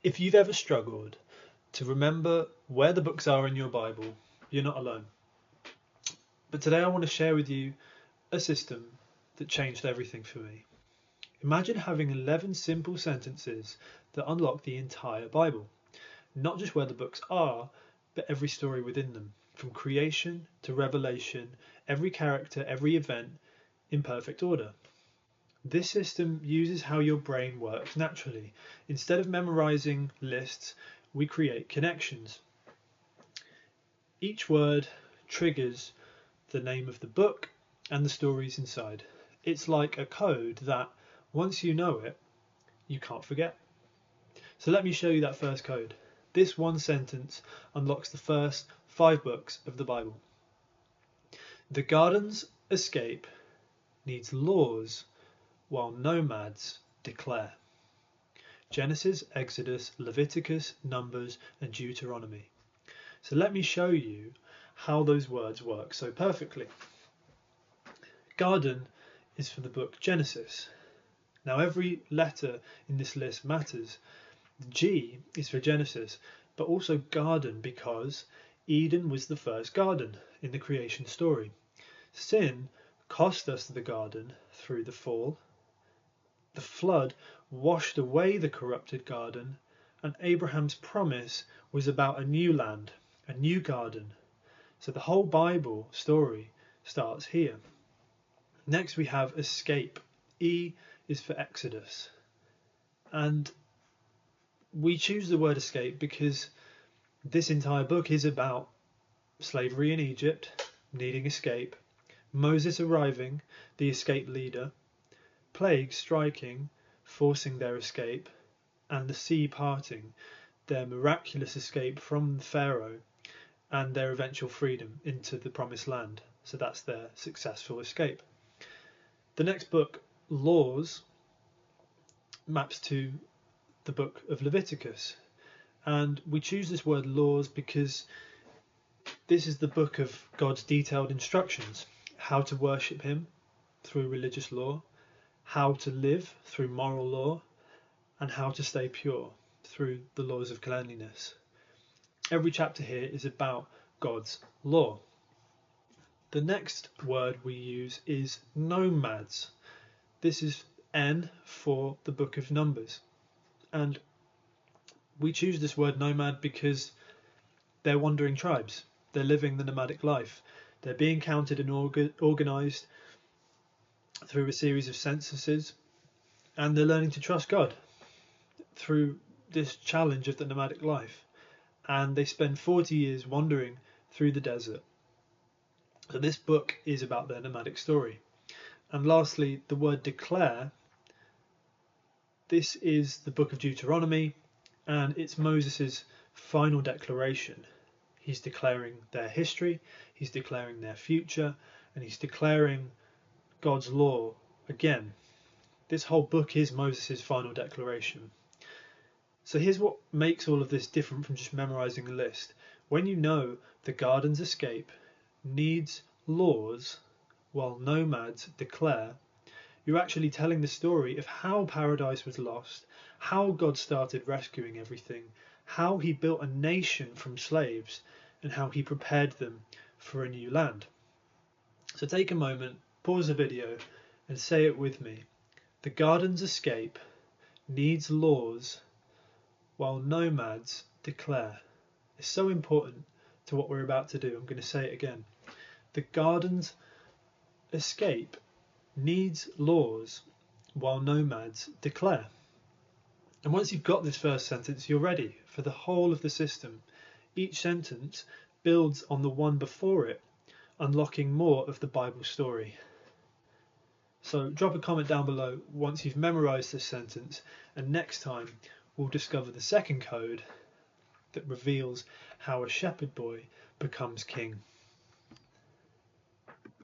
If you've ever struggled to remember where the books are in your Bible, you're not alone. But today I want to share with you a system that changed everything for me. Imagine having 11 simple sentences that unlock the entire Bible. Not just where the books are, but every story within them. From creation to revelation, every character, every event in perfect order. This system uses how your brain works naturally. Instead of memorizing lists, we create connections. Each word triggers the name of the book and the stories inside. It's like a code that, once you know it, you can't forget. So let me show you that first code. This one sentence unlocks the first 5 books of the Bible. The garden's escape needs laws while nomads declare. Genesis, Exodus, Leviticus, Numbers, and Deuteronomy. So let me show you how those words work so perfectly. Garden is for the book Genesis. Now every letter in this list matters. G is for Genesis, but also garden because Eden was the first garden in the creation story. Sin cost us the garden through the fall. The flood washed away the corrupted garden, and Abraham's promise was about a new land, a new garden. So the whole Bible story starts here. Next we have escape. E is for Exodus. And we choose the word escape because this entire book is about slavery in Egypt, needing escape, Moses arriving, the escape leader, plagues striking, forcing their escape, and the sea parting, their miraculous escape from Pharaoh and their eventual freedom into the promised land. So that's their successful escape. The next book, Laws, maps to the book of Leviticus. And we choose this word laws because this is the book of God's detailed instructions, how to worship him through religious law, how to live through moral law, and how to stay pure through the laws of cleanliness. Every chapter here is about God's law. The next word we use is nomads. This is N for the book of Numbers. And we choose this word nomad because they're wandering tribes. They're living the nomadic life. They're being counted and organised through a series of censuses, and they're learning to trust God through this challenge of the nomadic life. And they spend 40 years wandering through the desert. So this book is about their nomadic story. And lastly, the word declare. This is the book of Deuteronomy, and it's Moses' final declaration. He's declaring their history, he's declaring their future, and he's declaring God's law again. This whole book is Moses' final declaration. So here's what makes all of this different from just memorizing a list. When you know the garden's escape needs laws while nomads declare, you're actually telling the story of how paradise was lost, how God started rescuing everything, how he built a nation from slaves, and how he prepared them for a new land. So take a moment, pause the video, and say it with me. The garden's escape needs laws while nomads declare. It's so important to what we're about to do. I'm going to say it again. The garden's escape needs laws while nomads declare. And once you've got this first sentence, you're ready for the whole of the system. Each sentence builds on the one before it, unlocking more of the Bible story. So drop a comment down below once you've memorized this sentence, and next time we'll discover the second code that reveals how a shepherd boy becomes king.